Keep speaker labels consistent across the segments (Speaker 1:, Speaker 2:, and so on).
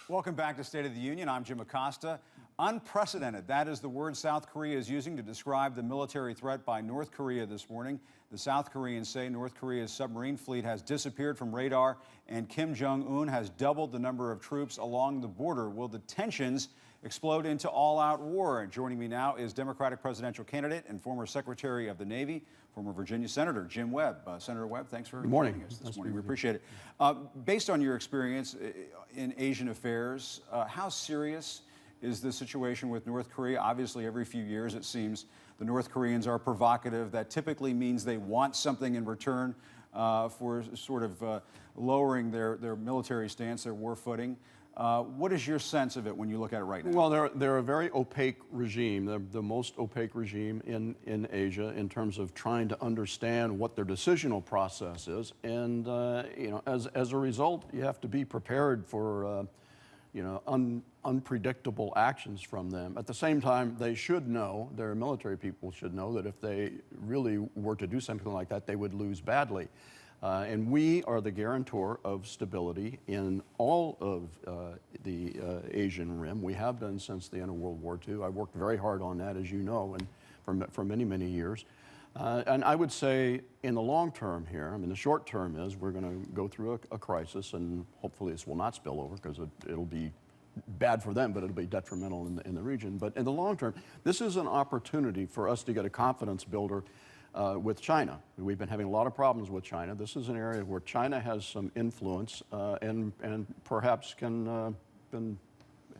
Speaker 1: Welcome back to State of the Union. I'm Jim Acosta. Unprecedented. That is the word South Korea is using to describe the military threat by North Korea this morning. The South Koreans say North Korea's submarine fleet has disappeared from radar, and Kim Jong-un has doubled the number of troops along the border. Will the tensions explode into all-out war? And joining me now is Democratic presidential candidate and former Secretary of the Navy, former Virginia Senator Jim Webb. Senator Webb, thanks for joining us this morning. We appreciate it. Based on your experience in Asian affairs, how serious is the situation with North Korea? Obviously, every few years, it seems, the North Koreans are provocative. That typically means they want something in return for sort of lowering their military stance, their war footing. What is your sense of it when you look at it right now?
Speaker 2: Well, they're a very opaque regime. They're the most opaque regime in Asia in terms of trying to understand what their decisional process is. And, as a result, you have to be prepared for, unpredictable actions from them. At the same time, they should know, their military people should know, that if they really were to do something like that, they would lose badly. And we are the guarantor of stability in all of the Asian Rim. We have been since the end of World War II. I worked very hard on that, as you know, and for many, many years. And I would say in the long term here, I mean, the short term is we're going to go through a crisis, and hopefully this will not spill over because it'll be bad for them, but it'll be detrimental in the region. But in the long term, this is an opportunity for us to get a confidence builder with China. We've been having a lot of problems with China. This is an area where China has some influence and perhaps can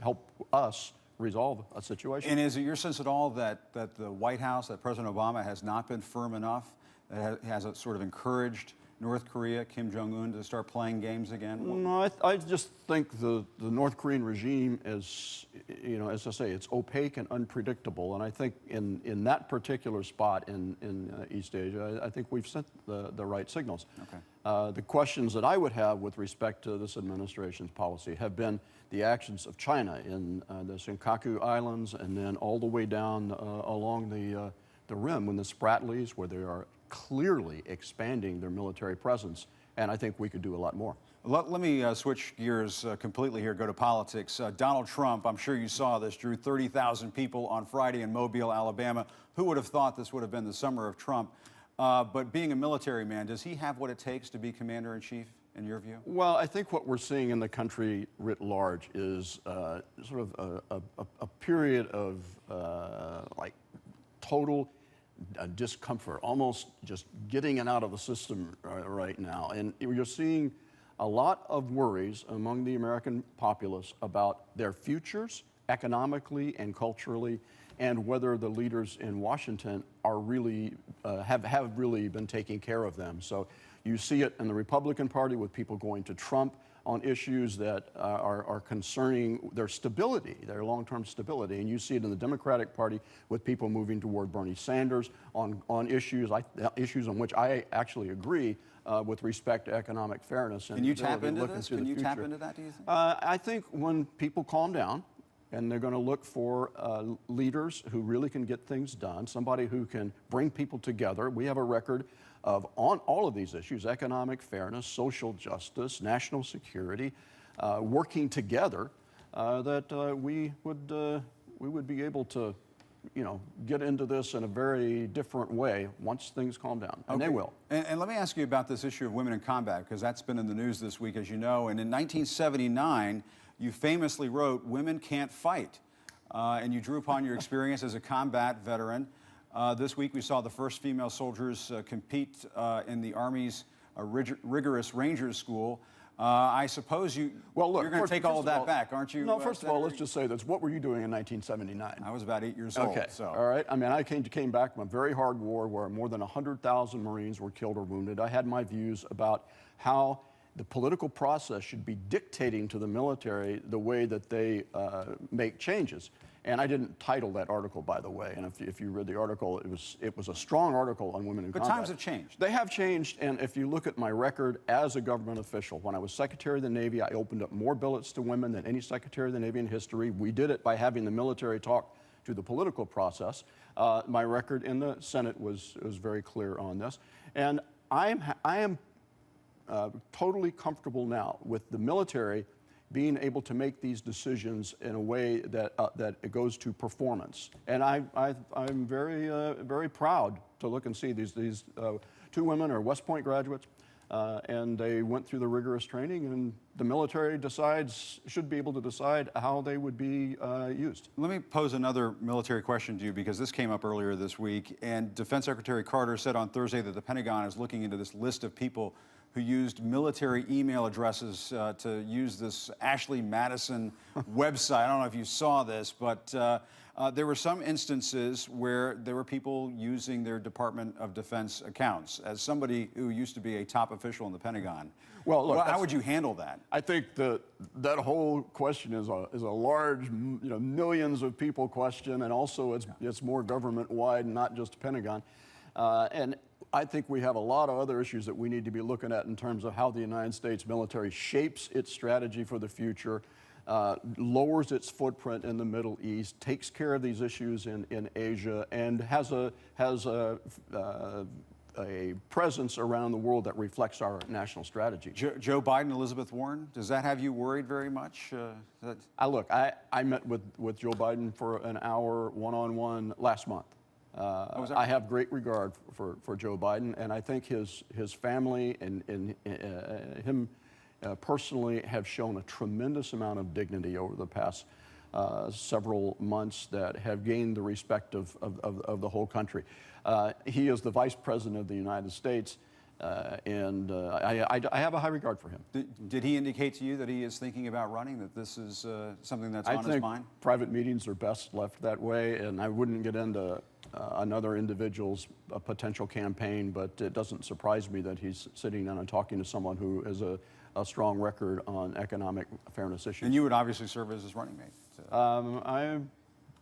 Speaker 2: help us resolve a situation.
Speaker 1: And is it your sense at all that the White House, that President Obama has not been firm enough, that has sort of encouraged North Korea, Kim Jong-un, to start playing games again?
Speaker 2: No, I just think the North Korean regime is, as I say, it's opaque and unpredictable. And I think in that particular spot in East Asia, I think we've sent the right signals.
Speaker 1: Okay.
Speaker 2: The questions that I would have with respect to this administration's policy have been the actions of China in the Senkaku Islands and then all the way down along the rim in the Spratlys, where they are clearly expanding their military presence, and I think we could do a lot more.
Speaker 1: Let me switch gears completely here, go to politics. Donald Trump, I'm sure you saw this, drew 30,000 people on Friday in Mobile, Alabama. Who would have thought this would have been the summer of Trump? But being a military man, does he have what it takes to be commander-in-chief, in your view?
Speaker 2: Well, I think what we're seeing in the country writ large is sort of a period of total discomfort, almost just getting it out of the system right now. And you're seeing a lot of worries among the American populace about their futures economically and culturally, and whether the leaders in Washington are really have really been taking care of them. So you see it in the Republican Party with people going to Trump on issues that are concerning their stability, their long-term stability. And you see it in the Democratic Party with people moving toward Bernie Sanders on issues on which I actually agree with respect to economic fairness. And
Speaker 1: Can you tap into this? Can you tap into that, do you think?
Speaker 2: I think when people calm down, and they're going to look for leaders who really can get things done, somebody who can bring people together. We have a record of, on all of these issues, economic fairness, social justice, national security, working together, that we would be able to, get into this in a very different way once things calm down, and they will.
Speaker 1: And let me ask you about this issue of women in combat, because that's been in the news this week, as you know. And in 1979, you famously wrote, "Women can't fight," and you drew upon your experience as a combat veteran. This week we saw the first female soldiers compete in the Army's rigorous Rangers School. I suppose you're going to take all of that back, aren't you?
Speaker 2: No, first of all, let's just say this. What were you doing in 1979?
Speaker 1: I was about 8 years old.
Speaker 2: Okay,
Speaker 1: So.
Speaker 2: All right. I mean, I came back from a very hard war where more than 100,000 Marines were killed or wounded. I had my views about how the political process should be dictating to the military the way that they make changes. And I didn't title that article, by the way. And if you read the article, it was a strong article on women in combat.
Speaker 1: But times have changed.
Speaker 2: They have changed. And if you look at my record as a government official, when I was Secretary of the Navy, I opened up more billets to women than any Secretary of the Navy in history. We did it by having the military talk to the political process. My record in the Senate was very clear on this. And I am totally comfortable now with the military being able to make these decisions in a way that that it goes to performance. And I'm very proud to look and see these two women are West Point graduates, and they went through the rigorous training, and the military should be able to decide how they would be used.
Speaker 1: Let me pose another military question to you, because this came up earlier this week, and Defense Secretary Carter said on Thursday that the Pentagon is looking into this list of people who used military email addresses to use this Ashley Madison website. I don't know if you saw this, but there were some instances where there were people using their Department of Defense accounts. As somebody who used to be a top official in the Pentagon,
Speaker 2: well, look,
Speaker 1: how would you handle that?
Speaker 2: I think that whole question is a large, millions of people question, and also it's more government-wide, not just Pentagon. And I think we have a lot of other issues that we need to be looking at in terms of how the United States military shapes its strategy for the future, lowers its footprint in the Middle East, takes care of these issues in Asia, and has a presence around the world that reflects our national strategy.
Speaker 1: Joe Biden, Elizabeth Warren, does that have you worried very much?
Speaker 2: Look, I met with Joe Biden for an hour one-on-one last month. I have great regard for Joe Biden, and I think his family and him personally have shown a tremendous amount of dignity over the past several months that have gained the respect of the whole country. He is the Vice President of the United States, and I have a high regard for him.
Speaker 1: Did he indicate to you that he is thinking about running, that this is something that's on his mind?
Speaker 2: I think private meetings are best left that way, and I wouldn't get into another individual's potential campaign, but it doesn't surprise me that he's sitting down and talking to someone who has a strong record on economic fairness issues.
Speaker 1: And you would obviously serve as his running mate.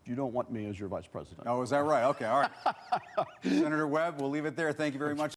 Speaker 2: You don't want me as your vice president.
Speaker 1: Oh, is that right? Okay, all right. Senator Webb, we'll leave it there. Thank you very much.